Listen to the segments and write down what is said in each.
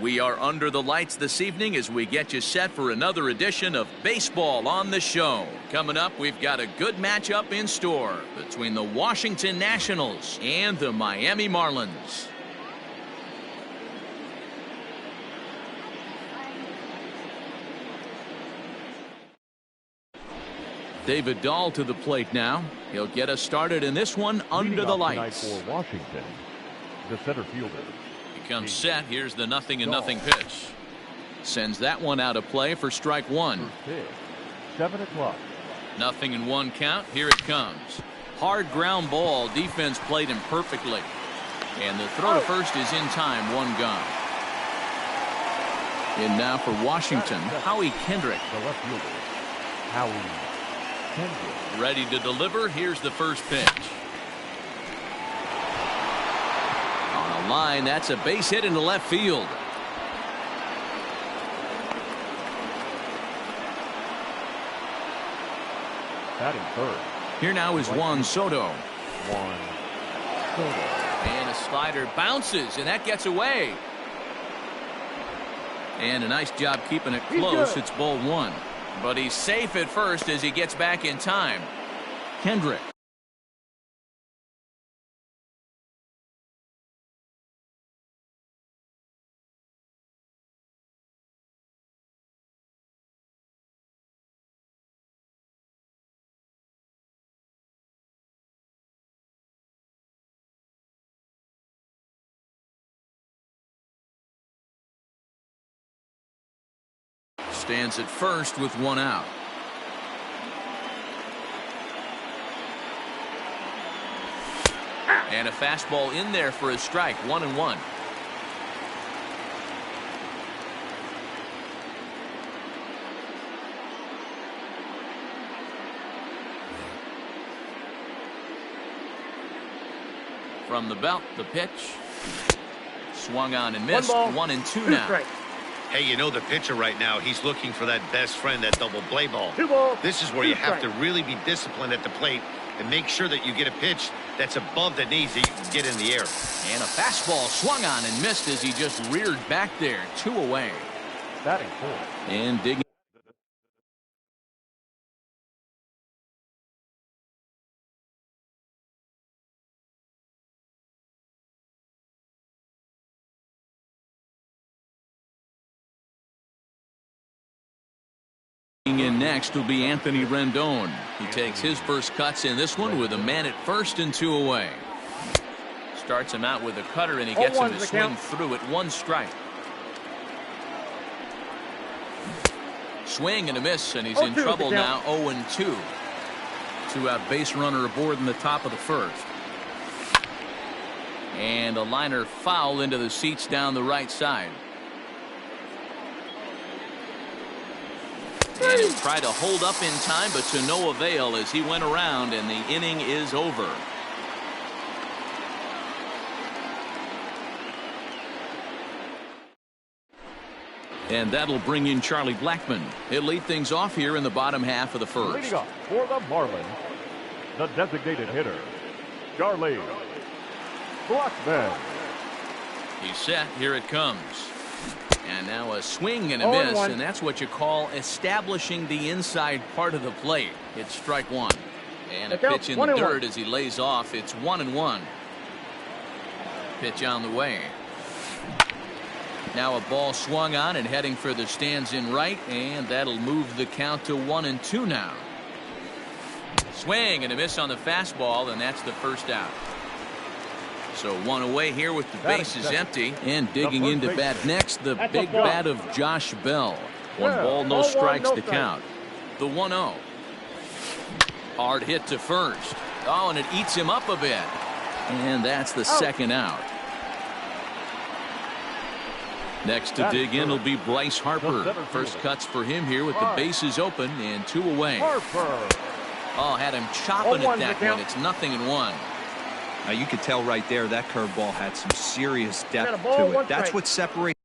We are under the lights this evening as we get you set for another edition of Baseball on the Show. Coming up, we've got a good matchup in store between the Washington Nationals and the Miami Marlins. David Dahl to the plate now. He'll get us started in this one under the lights. For Washington, the center fielder. He comes set. Here's the 0-0 pitch. Sends that one out of play for strike one. 7 o'clock. 0-1 count. Here it comes. Hard ground ball. Defense played him perfectly. And the throw to first is in time. One gone. And now for Washington, Howie Kendrick. The left fielder, Howie Kendrick. Ready to deliver. Here's the first pitch. On a line, that's a base hit into left field. Batting third. Here now is Juan Soto. Juan Soto. And a slider bounces, and that gets away. And a nice job keeping it close. It's ball one. But he's safe at first as he gets back in time. Kendrick. Stands at first with one out. And a fastball in there for a strike. 1-1. From the belt, the pitch. Swung on and missed. 1-2 now. Hey, you know the pitcher right now, he's looking for that best friend, that double play ball. This is where you have to really be disciplined at the plate and make sure that you get a pitch that's above the knees that you can get in the air. And a fastball swung on and missed as he just reared back there. 2 away. Batting fourth. And digging. In next will be Anthony Rendon. He takes his first cuts in this one with a man at first and 2 away. Starts him out with a cutter and he gets him to swing through it. 1 strike. Swing and a miss, and he's in trouble now. 0-2. 2-out base runner aboard in the top of the first. And a liner foul into the seats down the right side. And he'll try to hold up in time, but to no avail as he went around, and the inning is over. And that'll bring in Charlie Blackmon. He'll lead things off here in the bottom half of the first. Leading up for the Marlins, the designated hitter, Charlie Blackmon. He's set. Here it comes. And now a swing and a miss, and that's what you call establishing the inside part of the plate. It's strike one. And a pitch in the dirt as he lays off. It's 1-1. Pitch on the way. Now a ball swung on and heading for the stands in right, and that'll move the count to 1-2 now. Swing and a miss on the fastball, and that's the first out. So 1 away here with the bases empty. And digging into bat next, the big bat of Josh Bell. 1 ball, no strikes to count. The 1-0. Hard hit to first. Oh, and it eats him up a bit. And that's the second out. Next to dig in will be Bryce Harper. First cuts for him here with the bases open and 2 away. Oh, had him chopping at that one. It's 0-1. Now you could tell right there that curveball had some serious depth to it. That's what separates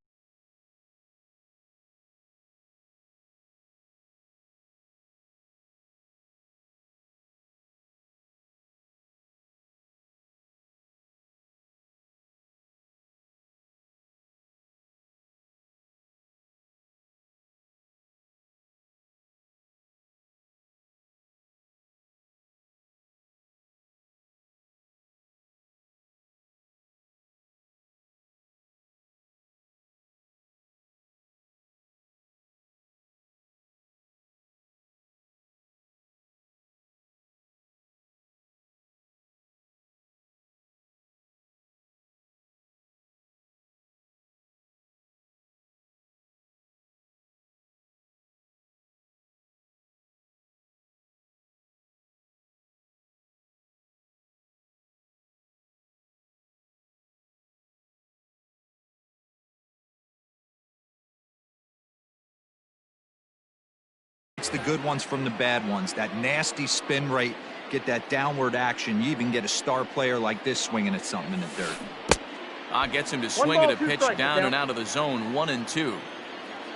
separates the good ones from the bad ones. That nasty spin rate, get that downward action. You even get a star player like this swinging at something in the dirt. Gets him to swing at a pitch down and out of the zone, 1-2.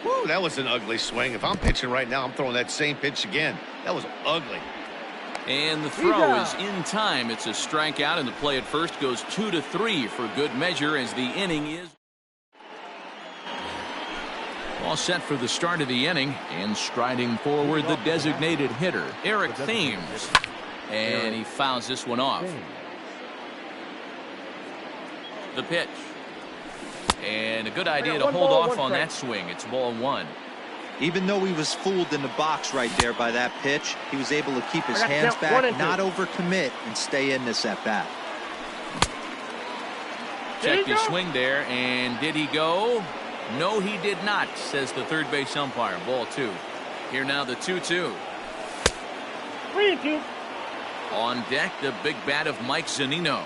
Woo, that was an ugly swing. If I'm pitching right now, I'm throwing that same pitch again. That was ugly. And the throw is in time. It's a strikeout, and the play at first goes 2-3 for good measure as the inning is all set for the start of the inning. And striding forward, the designated hitter, Eric Thames. And he fouls this one off. The pitch. And a good idea to hold off on that swing. It's ball 1. Even though he was fooled in the box right there by that pitch, he was able to keep his hands back, not overcommit, and stay in this at bat. Checked his swing there, and did he go? No, he did not, says the third base umpire. Ball 2. Here now the 2-2. 3-2. On deck, the big bat of Mike Zunino.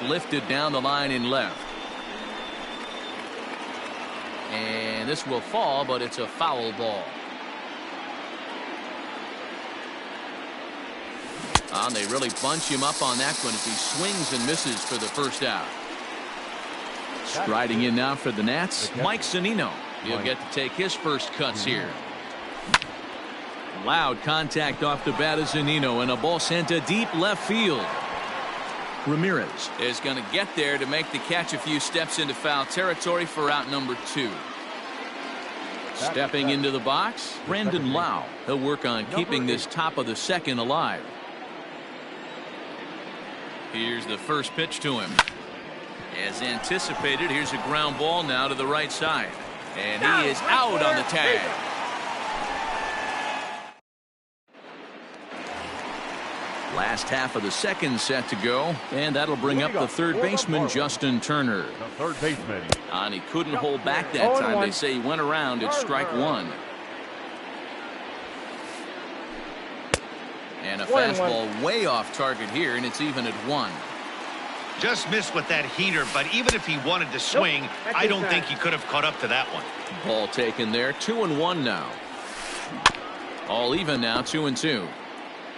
Lifted down the line in left. And this will fall, but it's a foul ball. And they really bunch him up on that one as he swings and misses for the first out. Striding in now for the Nats, Mike Zunino. He'll get to take his first cuts here. Loud contact off the bat of Zunino, and a ball sent to deep left field. Ramirez is going to get there to make the catch a few steps into foul territory for out number 2. Stepping into the box, Brandon Lau. He'll work on keeping this top of the second alive. Here's the first pitch to him. As anticipated, here's a ground ball now to the right side. And he is out on the tag. Last half of the second set to go, and that'll bring up the third baseman, Justin Turner. The third baseman. And he couldn't hold back that time. They say he went around at strike 1. And a fastball way off target here, and it's even at 1. Just missed with that heater, but even if he wanted to swing, I don't think he could have caught up to that one. Ball taken there, 2-1 now. All even now, 2-2.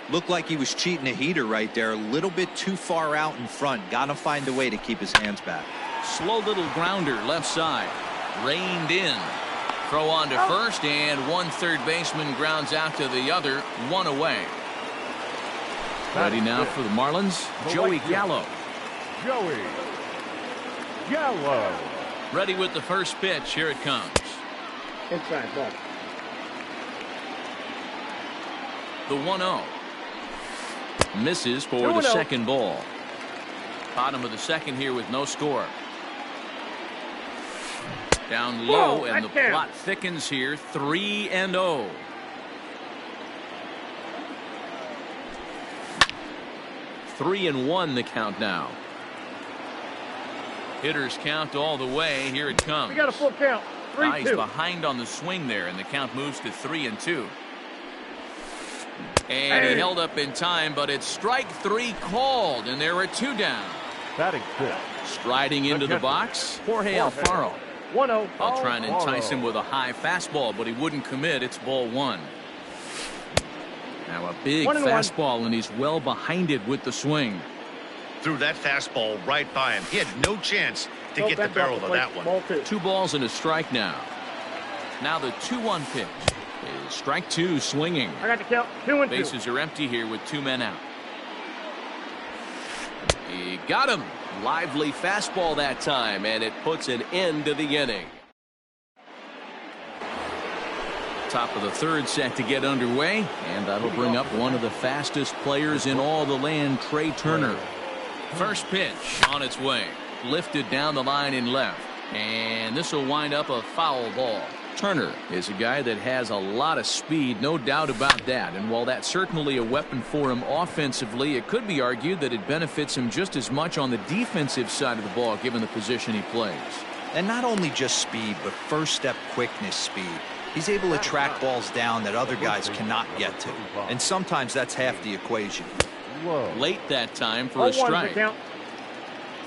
Looked like he was cheating a heater right there, a little bit too far out in front. Got to find a way to keep his hands back. Slow little grounder left side, reined in. Throw on to first, and one third baseman grounds out to the other, 1 away. Ready now for the Marlins, Joey Gallo. Joey Gallo. Ready with the first pitch. Here it comes. Inside ball. The 1-0. Misses for the second ball. Bottom of the second here with no score. Down low, and the plot thickens here. 3-0. Three and 1 the count now. Hitters count all the way. Here it comes. We got a full count. 3-2. He's behind on the swing there, and the count moves to 3-2. And he held up in time, but it's strike 3 called, and there are 2 down. Batting 5th. Striding into the box, Jorge Alfaro. 1-0. I'll try and entice him with a high fastball, but he wouldn't commit. It's ball 1. Now a big fastball, and he's well behind it with the swing. Threw that fastball right by him. He had no chance to get the barrel of that one. 2 balls and a strike now. Now the 2-1 pitch is strike 2 swinging. I got the count. 2-2. Bases are empty here with 2 men out. He got him. Lively fastball that time, and it puts an end to the inning. Top of the third set to get underway, and that'll bring up one of the fastest players in all the land, Trey Turner. First pitch on its way, lifted down the line in left, and this will wind up a foul ball. Turner is a guy that has a lot of speed, no doubt about that, and while that's certainly a weapon for him offensively, it could be argued that it benefits him just as much on the defensive side of the ball given the position he plays. And not only just speed, but first step quickness speed. He's able to track balls down that other guys cannot get to, and sometimes that's half the equation. Whoa. Late that time for a strike.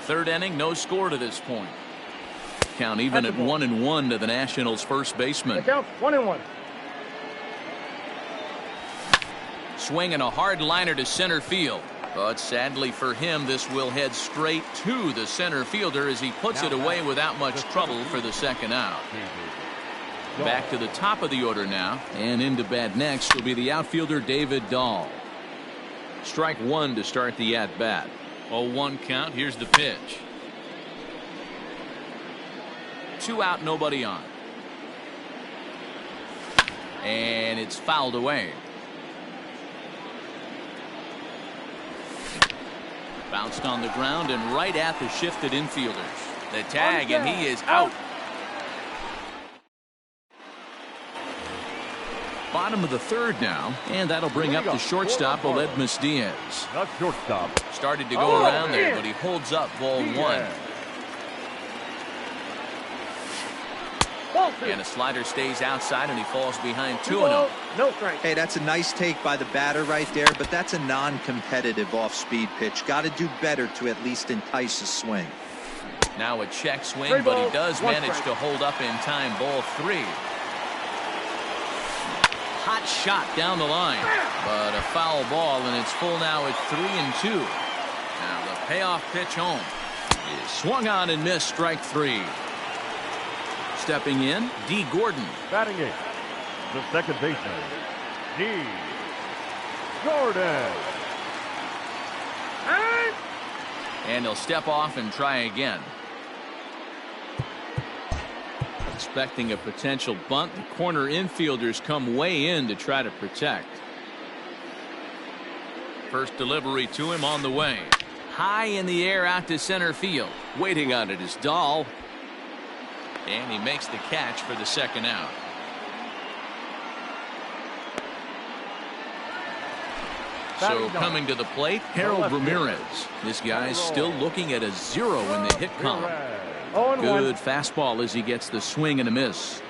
Third inning, no score to this point. Count even at 1-1 to the Nationals' first baseman. Count 1-1. Swinging a hard liner to center field. But sadly for him, this will head straight to the center fielder as he puts it away without much trouble for the second out. Back to the top of the order now, and into bat next will be the outfielder David Dahl. Strike one to start the at-bat. 0-1 count. Here's the pitch. 2 out, nobody on. And it's fouled away. Bounced on the ground and right at the shifted infielders. The tag, and he is out. Bottom of the third now, and that'll bring up the shortstop, Aledmus Diaz. The shortstop. Started to go around there, but he holds up ball one. And a slider stays outside, and he falls behind 2-0. No strike. Hey, that's a nice take by the batter right there, but that's a non-competitive off-speed pitch. Got to do better to at least entice a swing. Now a check swing, but he does manage to hold up in time. Ball 3. Hot shot down the line, but a foul ball, and it's full now at 3-2. Now the payoff pitch home is swung on and missed. Strike 3. Stepping in, D. Gordon. Batting it, the second baseman, D. Gordon. And he'll step off and try again. Expecting a potential bunt, the corner infielders come way in to try to protect. First delivery to him on the way. High in the air out to center field. Waiting on it is Dahl. And he makes the catch for the second out. So coming to the plate, Harold Ramirez. This guy's still looking at a 0 in the hit column. Good fastball as he gets the swing and a miss.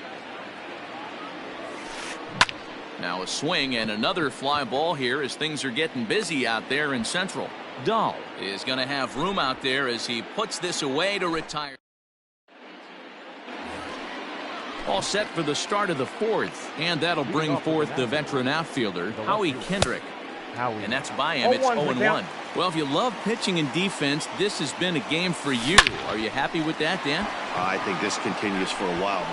Now a swing and another fly ball here as things are getting busy out there in Central. Dahl is going to have room out there as he puts this away to retire. All set for the start of the fourth, and that'll bring forth the veteran outfielder, Howie Kendrick. And that's by him. It's 0-1. Well, if you love pitching and defense, this has been a game for you. Are you happy with that, Dan? I think this continues for a while.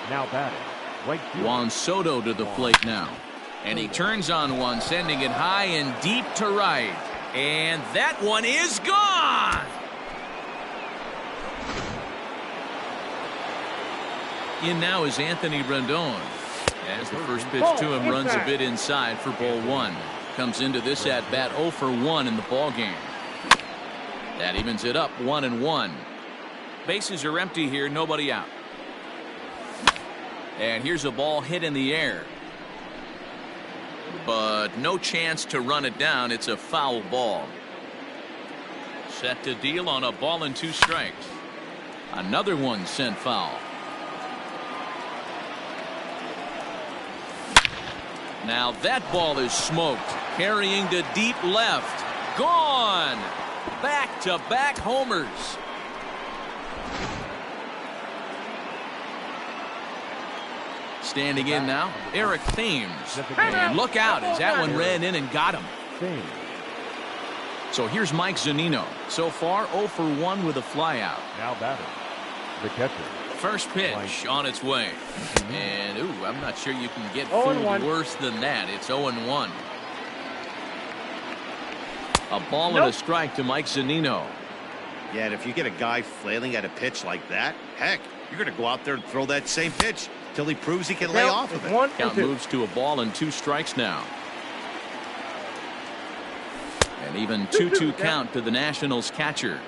Now batting, right field. Juan Soto to the plate now. And he turns on one, sending it high and deep to right. And that one is gone! In now is Anthony Rendon. As the first pitch to him runs a bit inside for ball 1. Comes into this at bat 0 for 1 in the ball game. That evens it up 1-1. Bases are empty here, nobody out. And here's a ball hit in the air. But no chance to run it down. It's a foul ball. Set to deal on a ball and 2 strikes. Another one sent foul. Now that ball is smoked. Carrying to deep left. Gone. Back-to-back homers. Standing in now, Eric Thames. And look out as that one ran in and got him. So here's Mike Zunino. So far 0 for 1 with a flyout. Now batting, the catcher. First pitch on its way. And ooh, I'm not sure you can get fooled worse than that. It's 0-1. A ball and a strike to Mike Zunino. Yeah, and if you get a guy flailing at a pitch like that, heck, you're going to go out there and throw that same pitch till he proves he can lay off of it. Count moves to a ball and 2 strikes now. And even 2-2 count to the Nationals catcher.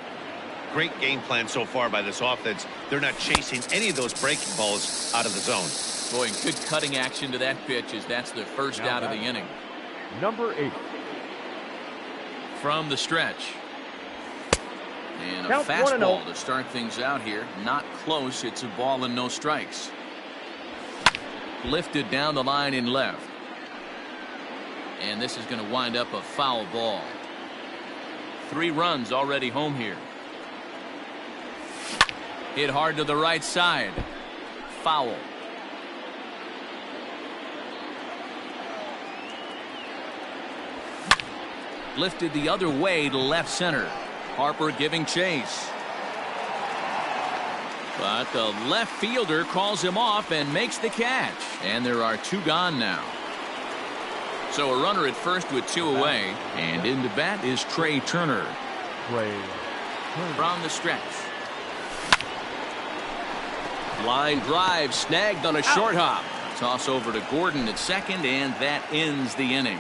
Great game plan so far by this offense. They're not chasing any of those breaking balls out of the zone. Boy, good cutting action to that pitch as that's the first out of the inning. Number 8. From the stretch. And a fastball to start things out here. Not close. It's a ball and no strikes. Lifted down the line in left. And this is going to wind up a foul ball. 3 runs already home here. Hit hard to the right side. Foul. Lifted the other way to left center. Harper giving chase. But the left fielder calls him off and makes the catch. And there are 2 gone now. So a runner at first with 2 away. And into bat is Trey Turner. From the stretch. Line drive snagged on a short hop. Toss over to Gordon at second, and that ends the inning.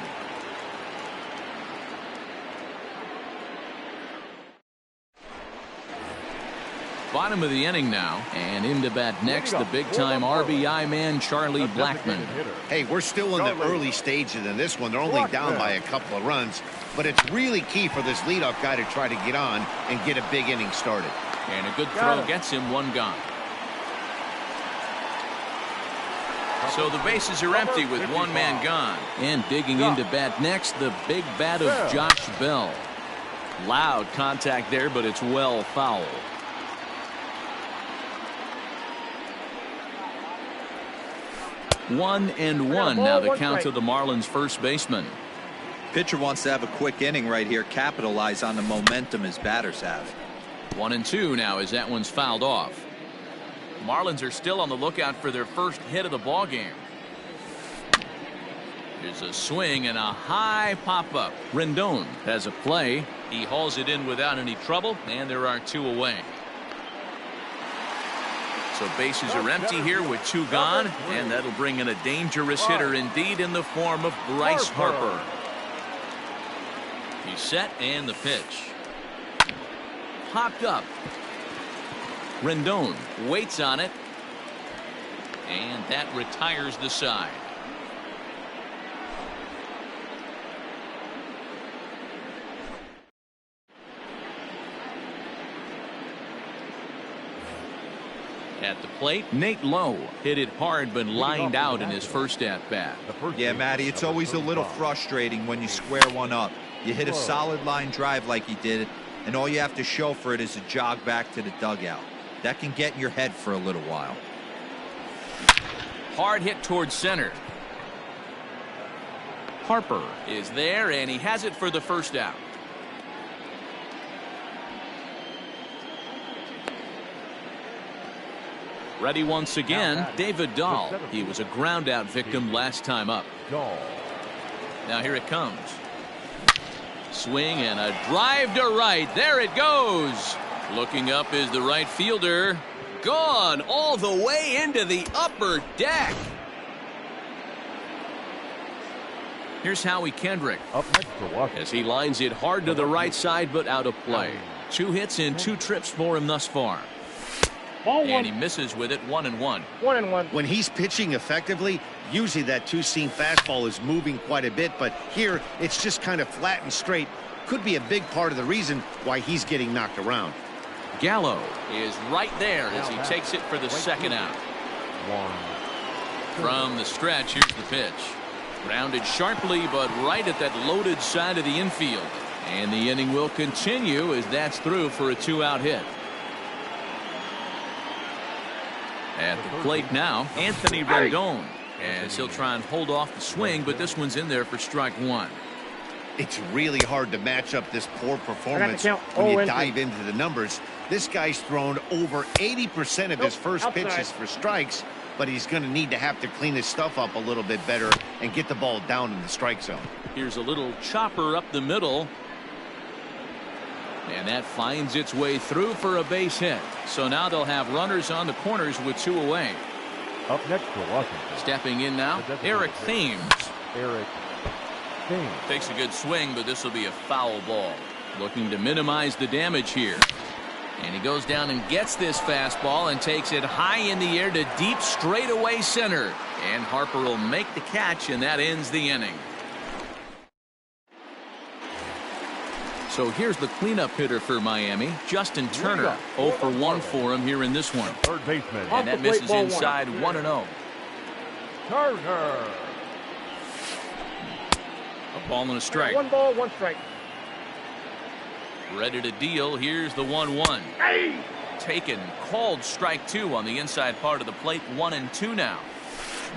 Bottom of the inning now, and into bat next, the big-time RBI man, Charlie Blackmon. Hey, we're still in the early stages in this one. They're only down by a couple of runs, but it's really key for this leadoff guy to try to get on and get a big inning started. And a good throw gets him 1 gone. So the bases are empty with 1 man gone. And digging into bat next, the big bat of Josh Bell. Loud contact there, but it's well foul. 1-1 now the count to the Marlins first baseman. Pitcher wants to have a quick inning right here, capitalize on the momentum his batters have. 1-2 now as that one's fouled off. Marlins are still on the lookout for their first hit of the ball game. There's a swing and a high pop-up. Rendon has a play. He hauls it in without any trouble, and there are 2 away. So bases are empty here with 2 gone, and that'll bring in a dangerous hitter indeed in the form of Bryce Harper. He's set, and the pitch. Popped up. Rendon waits on it, and that retires the side. At the plate, Nate Lowe hit it hard but lined out in his first at-bat. Yeah, Matty, it's always a little frustrating when you square one up. You hit a solid line drive like he did, and all you have to show for it is a jog back to the dugout. That can get in your head for a little while. Hard hit towards center. Harper is there, and he has it for the first out. Ready once again, David Dahl. He was a ground out victim last time up. Now here it comes. Swing and a drive to right. There it goes. Looking up is the right fielder. Gone all the way into the upper deck. Here's Howie Kendrick as he lines it hard to the right side but out of play. 2 hits and 2 trips for him thus far. And he misses with it. 1-1. 1-1. When he's pitching effectively, usually that 2-seam fastball is moving quite a bit, but here it's just kind of flat and straight. Could be a big part of the reason why he's getting knocked around. Gallo is right there as he takes it for the second out. From the stretch, here's the pitch. Grounded sharply, but right at that loaded side of the infield. And the inning will continue as that's through for a 2-out hit. At the plate now, Anthony Rendon, as he'll try and hold off the swing, but this one's in there for strike 1. It's really hard to match up this poor performance when you dive into the numbers. This guy's thrown over 80% of his first pitches for strikes, but he's going to have to clean his stuff up a little bit better and get the ball down in the strike zone. Here's a little chopper up the middle. And that finds its way through for a base hit. So now they'll have runners on the corners with 2 away. Up next for Washington. Stepping in now, Eric Thames. Thames Takes a good swing, but this will be a foul ball. Looking to minimize the damage here. And he goes down and gets this fastball and takes it high in the air to deep straightaway center. And Harper will make the catch, and that ends the inning. So here's the cleanup hitter for Miami, Justin Turner. 0 for 1 for him here in this one. Third baseman. And that misses inside 1-0. Turner. A ball and a strike. 1 ball, 1 strike. Ready to deal. Here's the 1-1. taken. Called strike 2 on the inside part of the plate. 1-2 now.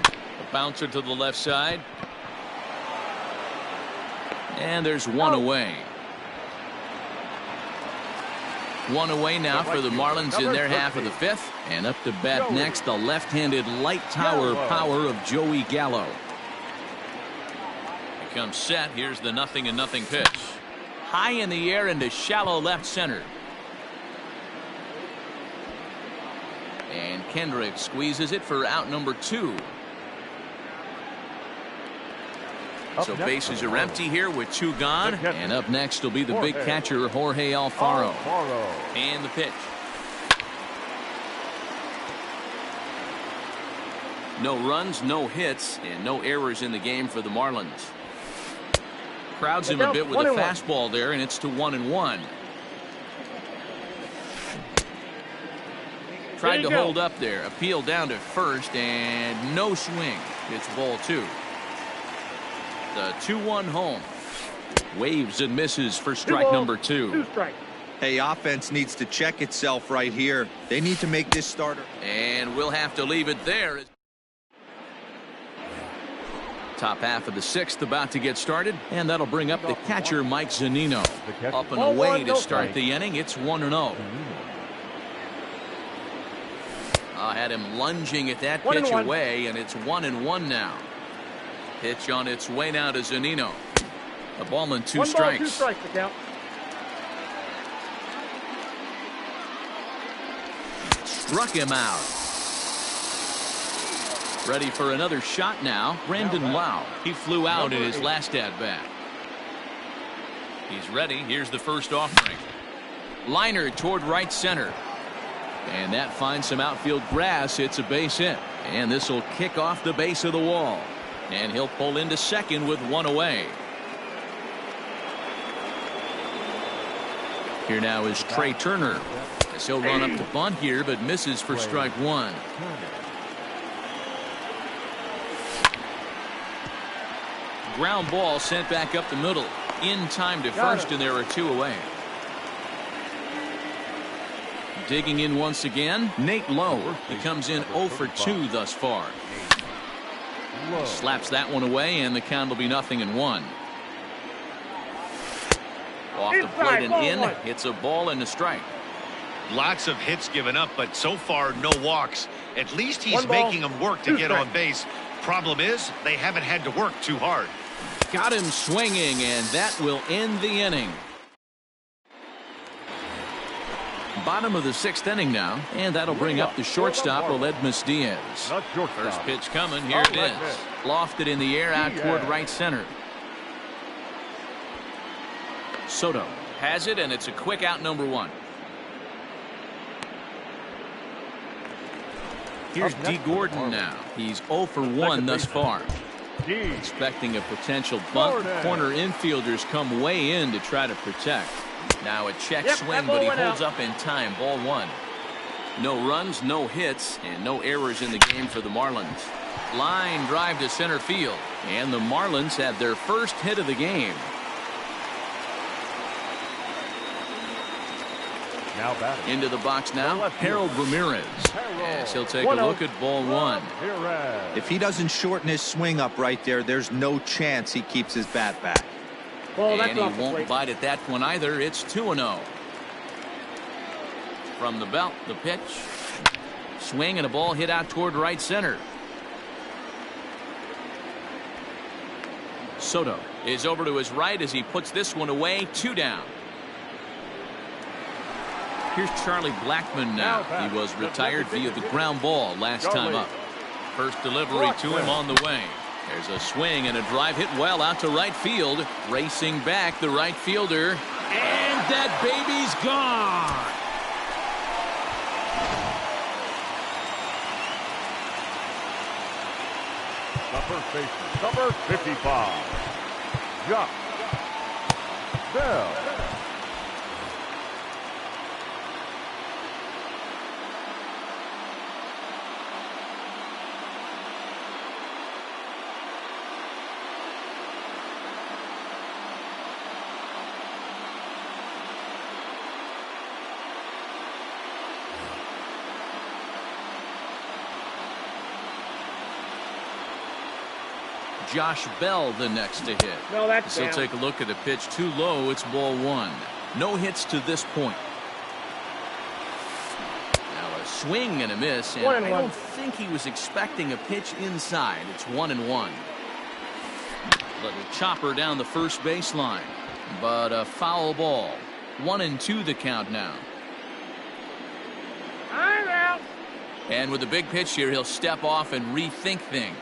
A bouncer to the left side. And there's one away. One away now for the Marlins in their half of the 5th. And up to bat next, the left-handed light tower power of Joey Gallo. He comes set. Here's the 0-0 pitch. High in the air into shallow left center. And Kendrick squeezes it for out number 2. So bases are empty here with 2 gone. And up next will be the big catcher, Jorge Alfaro. And the pitch. No runs, no hits, and no errors in the game for the Marlins. Crowds him a bit with a fastball there, and it's to 1-1. Tried to hold up there. Appeal down to first, and no swing. It's ball 2. The 2-1 home. Waves and misses for strike number 2. Hey, offense needs to check itself right here. They need to make this starter. And we'll have to leave it there. Top half of the 6th about to get started, and that'll bring up the catcher, Mike Zunino. Up and away to start the inning. It's 1-0. I had him lunging at that pitch away, and it's 1-1 now. Pitch on its way now to Zunino. A ball and 2 strikes. 2 strikes to count. Struck him out. Ready for another shot now. Brandon Lau. He flew out in his last at bat. He's ready. Here's the first offering. Liner toward right center. And that finds some outfield grass. It's a base hit. And this will kick off the base of the wall. And he'll pull into second with 1 away. Here now is Trey Turner. As he'll run up to bunt here, but misses for strike 1. Ground ball sent back up the middle. In time to first, and there are 2 away. Digging in once again, Nate Lowe. He comes in 0 for 2 thus far. Slaps that one away, and the count will be 0-1. Off the plate and in. It's a ball and a strike. Lots of hits given up, but so far no walks. At least he's making them work to get on base. Problem is, they haven't had to work too hard. Got him swinging, and that will end the inning. Bottom of the 6th inning now, and that'll bring up the shortstop, Aledmus Diaz. First pitch coming. Here it is. Lofted in the air out toward right center. Soto has it, and it's a quick out number 1. Here's D. Gordon now. He's 0 for 1 thus far. Expecting a potential bunt. Corner infielders come way in to try to protect. Now a check swing, but he holds up in time. Ball 1. No runs, no hits, and no errors in the game for the Marlins. Line drive to center field, and the Marlins have their first hit of the game. Now batting. Into the box now, Harold Ramirez. Yes, he'll take a look at ball 1. If he doesn't shorten his swing up right there, there's no chance he keeps his bat back. And he won't bite at that one either. It's 2-0. From the belt, the pitch. Swing and a ball hit out toward right center. Soto is over to his right as he puts this one away. 2 down. Here's Charlie Blackmon now. He was retired via the ground ball last time up. First delivery to him on the way. There's a swing and a drive hit well out to right field. Racing back the right fielder. And that baby's gone. The first baseman, number 55, Josh Bell. Josh Bell the next to hit. No, that's He'll down. take a look at the pitch too low. It's ball one. No hits to this point. Now a swing and a miss, and I don't think he was expecting a pitch inside. It's 1-1. Little chopper down the first baseline, but a foul ball. 1-2 the count now. I'm out. And with a big pitch here, he'll step off and rethink things.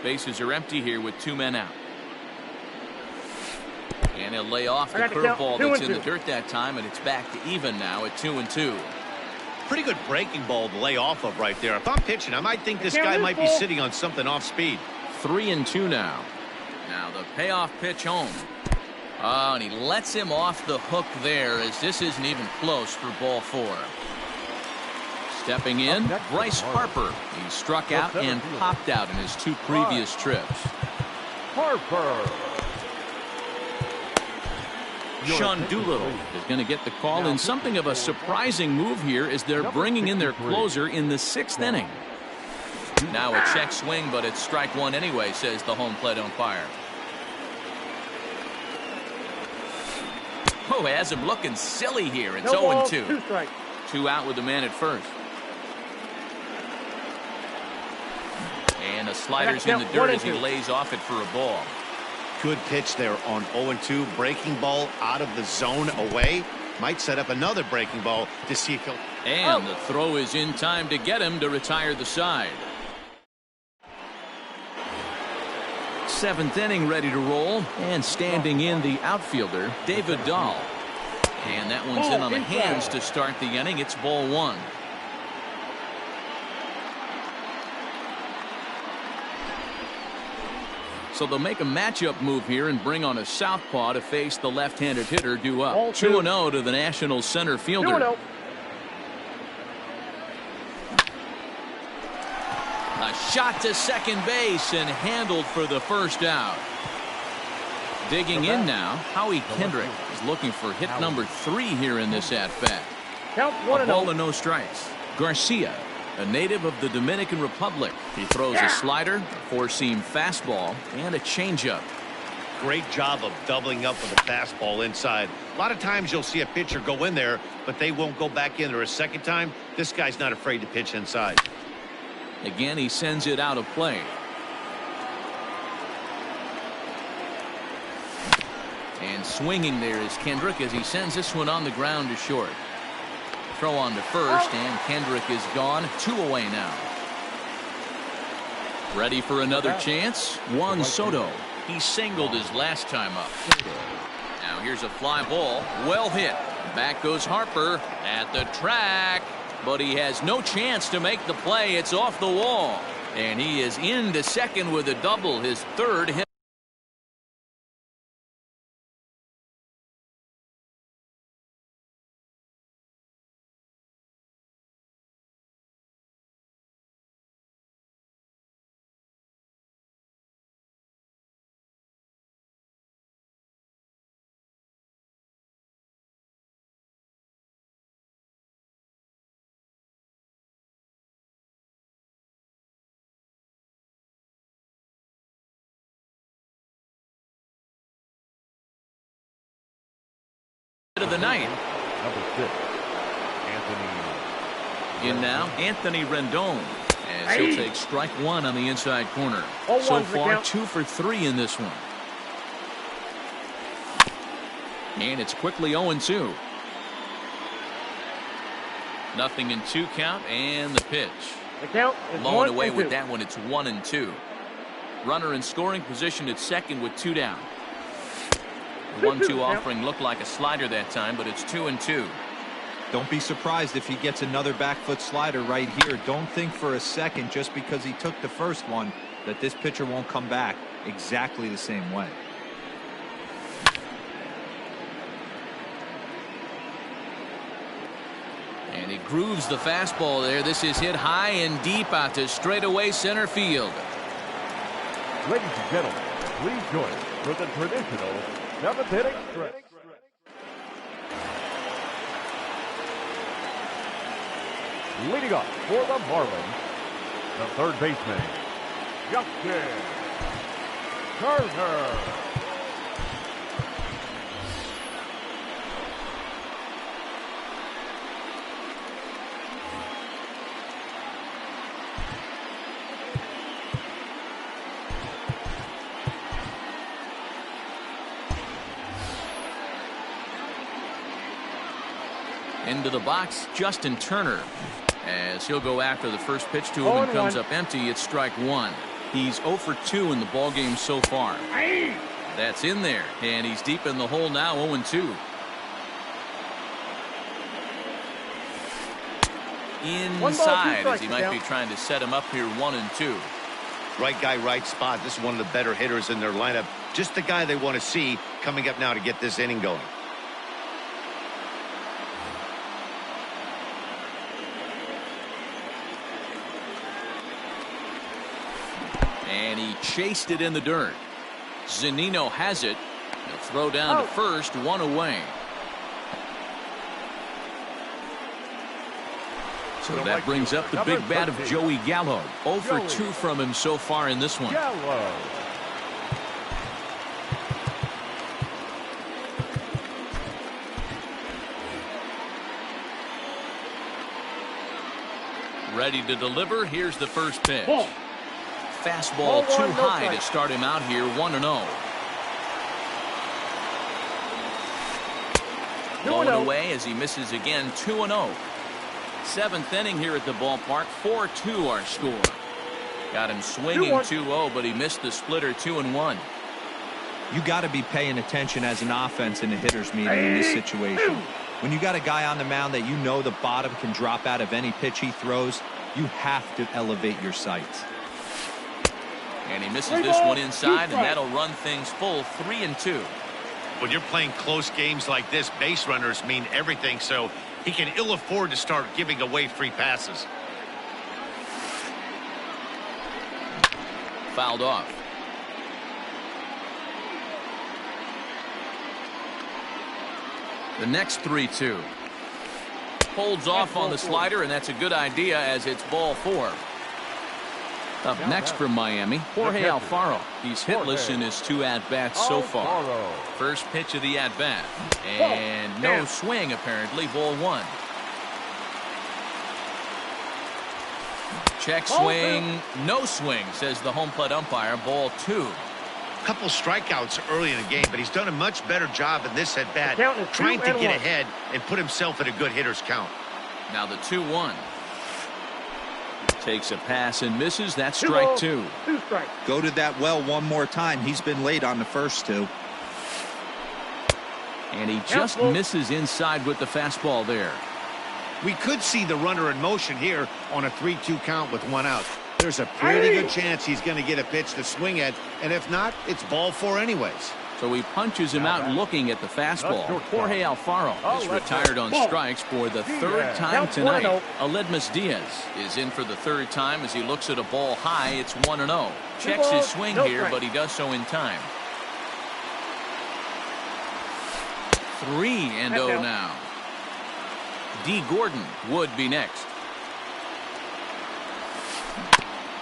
Bases are empty here with 2 men out. And he'll lay off the curveball that's in the dirt that time, and it's back to even now at 2-2. Pretty good breaking ball to lay off of right there. If I'm pitching, I might think this guy might be sitting on something off speed. 3-2 now. Now the payoff pitch home. Oh, and he lets him off the hook there, as this isn't even close for ball 4. Stepping in, Bryce Harper. He struck out and popped out in his 2 previous trips. Harper. Sean Doolittle is going to get the call, and something of a surprising move here is they're bringing in their closer in the 6th inning. Now a check swing, but it's strike 1 anyway, says the home plate umpire. Oh, has him looking silly here. It's 0-2. 2 strikes. 2 out with the man at first. And the slider's in the dirt as he lays off it for a ball. Good pitch there on 0-2. Breaking ball out of the zone away. Might set up another breaking ball to see if he'll... And the throw is in time to get him to retire the side. 7th inning ready to roll, and standing in the outfielder, David Dahl. And that one's in on the hands to start the inning. It's ball 1. So they'll make a matchup move here and bring on a southpaw to face the left-handed hitter due up. 2-0 to the Nationals center fielder. 2-0. A shot to second base and handled for the first out. Digging in now, Howie Kendrick is looking for hit number 3 here in this at-bat. Count A 1-0. ball and no strikes. Garcia, a native of the Dominican Republic. He throws a slider, a 4-seam fastball, and a changeup. Great job of doubling up with a fastball inside. A lot of times you'll see a pitcher go in there, but they won't go back in there a second time. This guy's not afraid to pitch inside. Again, he sends it out of play. And swinging there is Kendrick as he sends this one on the ground to short. Throw on to first, and Kendrick is gone. 2 away now. Ready for another chance? Juan Soto. He singled his last time up. Now here's a fly ball. Well hit. Back goes Harper at the track. But he has no chance to make the play. It's off the wall. And he is into second with a double. His 3rd hit. Of the night. Number 6, Anthony. In now, Anthony Rendon, as he'll take strike 1 on the inside corner. Oh, So one's the far, count. 2 for 3 in this one. And it's quickly 0-2. Nothing in 2 count, and the pitch. The count is Low and away 1-2. with that one. It's 1-2. Runner in scoring position at second with 2 down. The 1-2 offering looked like a slider that time, but it's 2-2. Don't be surprised if he gets another back foot slider right here. Don't think for a second, just because he took the first one, that this pitcher won't come back exactly the same way. And he grooves the fastball there. This is hit high and deep out to straightaway center field. Ladies and gentlemen, please join us for the traditional 7th inning stretch. Leading up for the Marlins, the 3rd baseman, Justin Turner. Into the box, Justin Turner. As he'll go after the first pitch to him and comes up empty, it's strike one. He's 0 for 2 in the ballgame so far. That's in there, and he's deep in the hole now, 0-2. Inside, as he might be trying to set him up here, 1-2. Right guy, right spot. This is one of the better hitters in their lineup. Just the guy they want to see coming up now to get this inning going. And he chased it in the dirt. Zunino has it. He'll throw down to first, 1 away. So that brings up the big bat of Joey Gallo. 0 for 2 from him so far in this one. Gallo. Ready to deliver. Here's the first pitch. Fastball too high to start him out here, 1-0. Blown away as he misses again, 2-0. Seventh inning here at the ballpark, 4-2 our score. Got him swinging 2-0, but he missed the splitter, 2-1. You got to be paying attention as an offense in a hitter's meeting in this situation. When you got a guy on the mound that you know the bottom can drop out of any pitch he throws, you have to elevate your sights. And he misses this one inside, and that'll run things full, 3-2. When you're playing close games like this, base runners mean everything, so he can ill afford to start giving away free passes. Fouled off. The next 3-2. Holds off on the slider, and that's a good idea as it's ball 4. Up next from Miami, Jorge Alfaro. He's hitless in his 2 at-bats so far. First pitch of the at-bat. And no swing, apparently, ball 1. Check swing, no swing, says the home plate umpire, ball 2. Couple strikeouts early in the game, but he's done a much better job in this at-bat, trying to get ahead and put himself in a good hitter's count. Now the 2-1. Takes a pass and misses. That's strike 2. Go to that well one more time. He's been late on the first 2. And he just misses inside with the fastball there. We could see the runner in motion here on a 3-2 count with 1 out. There's a pretty good chance he's going to get a pitch to swing at, and if not, it's ball 4 anyways. So he punches him out looking at the fastball. Jorge Alfaro is retired on strikes for the 3rd time tonight. Aledmus Diaz is in for the 3rd time as he looks at a ball high. It's 1-0. Checks his swing here, but he does so in time. 3-0 now. D. Gordon would be next.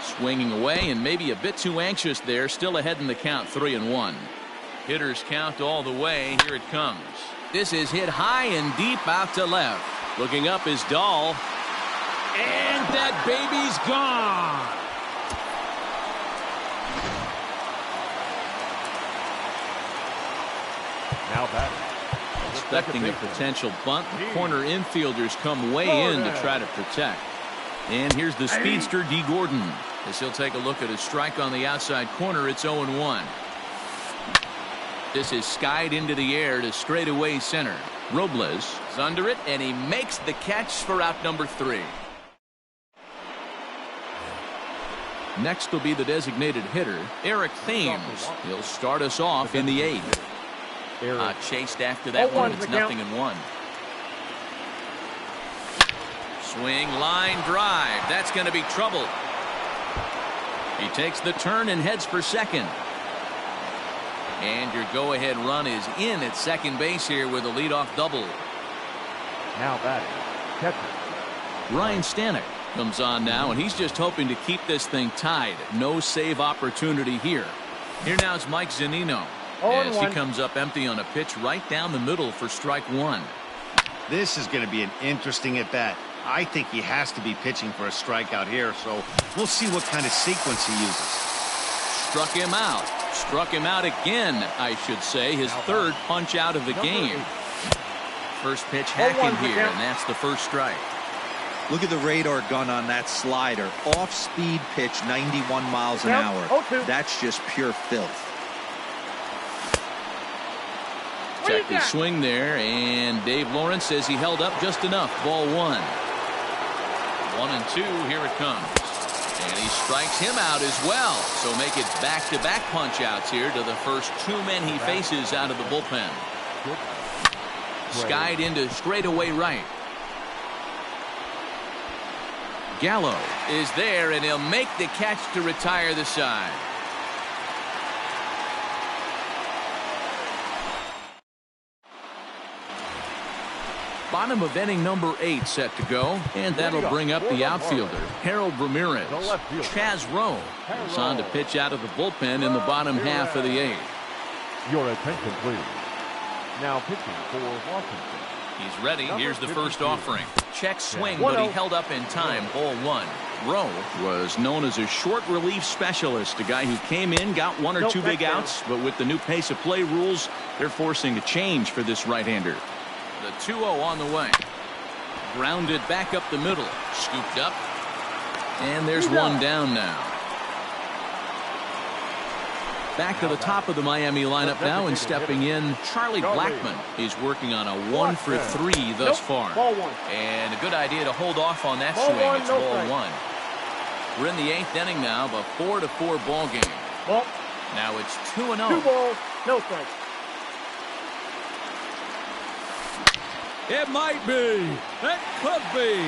Swinging away and maybe a bit too anxious there. Still ahead in the count, 3-1. Hitters count all the way. Here it comes. This is hit high and deep out to left. Looking up is Dahl. And that baby's gone. Now batting. Expecting a potential bunt. The corner infielders come way in to try to protect. And here's the speedster, D. Gordon. As he'll take a look at his strike on the outside corner, it's 0-1. This is skied into the air to straightaway center. Robles is under it, and he makes the catch for out number 3. Next will be the designated hitter, Eric Thames. He'll start us off in the 8th. Chased after that one. It's 0-1. Swing, line drive. That's going to be trouble. He takes the turn and heads for second. And your go-ahead run is in at second base here with a leadoff double. Now batting, catcher Ryan Stanek comes on now, and he's just hoping to keep this thing tied. No save opportunity here. Here now is Mike Zunino as he comes up empty on a pitch right down the middle for strike one. This is going to be an interesting at bat. I think he has to be pitching for a strikeout here, so we'll see what kind of sequence he uses. Struck him out. Struck him out again, I should say. His third punch out of the game. First pitch hacking here, and that's the first strike. Look at the radar gun on that slider. Off-speed pitch, 91 miles an hour. That's just pure filth. Check his swing there, and Dave Lawrence says he held up just enough. Ball one. 1-2, here it comes. And he strikes him out as well. So make it back-to-back punch-outs here to the first two men he faces out of the bullpen. Skied into straightaway right. Gallo is there, and he'll make the catch to retire the side. Bottom of inning number 8 set to go, and that'll bring up the outfielder, Harold Ramirez. Chaz Rowe is on to pitch out of the bullpen in the bottom half of the 8th. Your attention, please. Now pitching for Washington. He's ready. Here's the first offering. Check swing, but he held up in time. Ball one. Rowe was known as a short relief specialist, a guy who came in, got one or two big outs, but with the new pace of play rules, they're forcing a change for this right-hander. The 2-0 on the way. Grounded back up the middle. Scooped up. And there's one down now. Back to the top of the Miami lineup now, and stepping in, Charlie Blackmon is working on a 1-for-3 thus far. And a good idea to hold off on that swing. It's ball one. We're in the 8th inning now, a 4-4 ball game. Now it's 2-0. 2 balls, no strikes. It might be. It could be.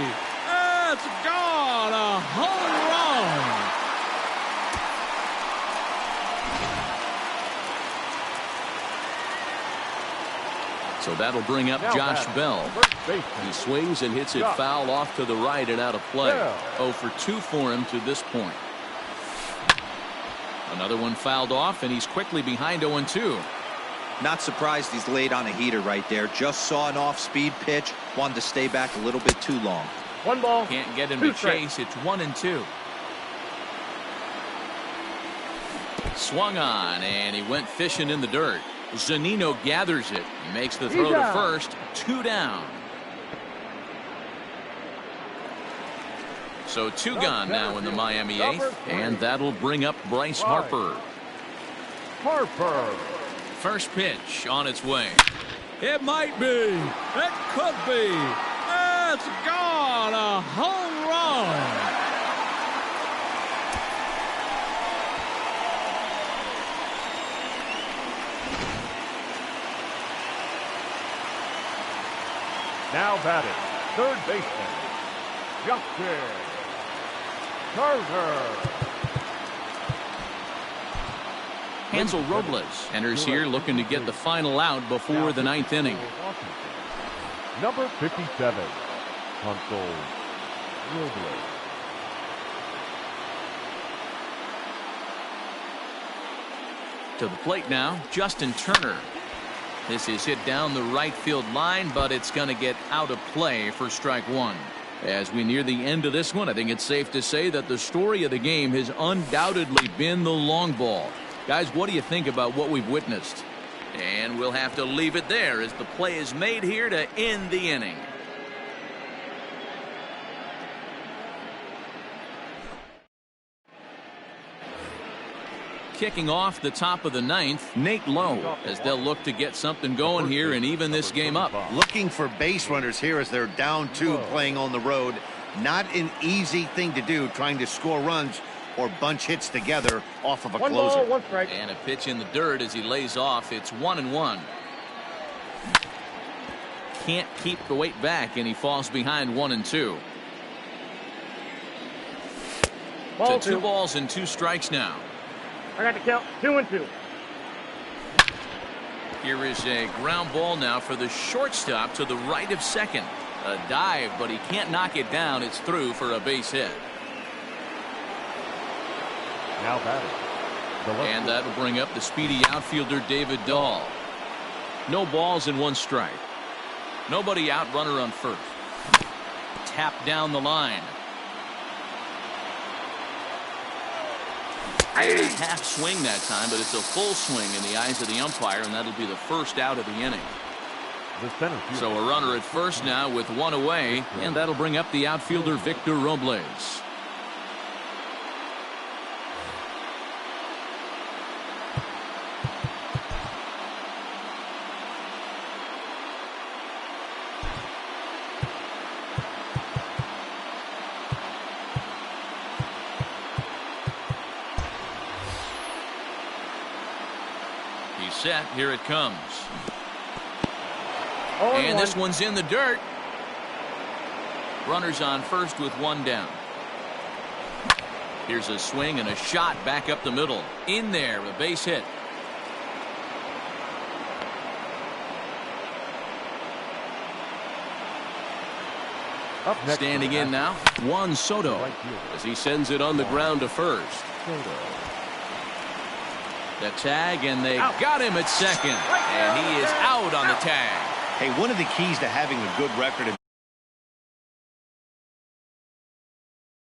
It's gone. A home run. So that'll bring up Josh Bell. He swings and hits it foul off to the right and out of play. 0 for 2 for him to this point. Another one fouled off, and he's quickly behind 0-2. Not surprised he's laid on a heater right there. Just saw an off-speed pitch. Wanted to stay back a little bit too long. 1 ball. Can't get him to chase. It's 1-2. Swung on, and he went fishing in the dirt. Zunino gathers it. He makes the throw to first. 2 down. So 2 gone now in the Miami 8th, and that'll bring up Bryce Harper. First pitch on its way. It might be. It could be. It's gone. A home run. Now batting, third baseman, Justin Turner. Hansel Robles enters here looking to get the final out before the 9th inning. Number 57, Hansel Robles. To the plate now, Justin Turner. This is hit down the right field line, but it's going to get out of play for strike one. As we near the end of this one, I think it's safe to say that the story of the game has undoubtedly been the long ball. Guys, what do you think about what we've witnessed? And we'll have to leave it there as the play is made here to end the inning. Kicking off the top of the 9th, Nate Lowe, as they'll look to get something going here and even this game up. Looking for base runners here as they're down 2 playing on the road. Not an easy thing to do, trying to score runs or bunch hits together off of a closer. 1 ball, 1 strike. And a pitch in the dirt as he lays off. It's 1-1. Can't keep the weight back, and he falls behind 1-2. To 2 balls and 2 strikes now. I got the count. 2-2. Here is a ground ball now for the shortstop to the right of second. A dive, but he can't knock it down. It's through for a base hit. Now batting, And that'll bring up the speedy outfielder David Dahl. No balls and 1 strike. Nobody out, runner on first. Tap down the line. Half swing that time, but it's a full swing in the eyes of the umpire, and that'll be the first out of the inning. So a runner at first now with 1 away, and that'll bring up the outfielder Victor Robles. He's set. Here it comes. And this one's in the dirt. Runners on first with 1 down. Here's a swing and a shot back up the middle. In there, a base hit. Standing in now, Juan Soto, as he sends it on the ground to first. The tag, and they got him at second. And he is out on the tag. Hey, one of the keys to having a good record in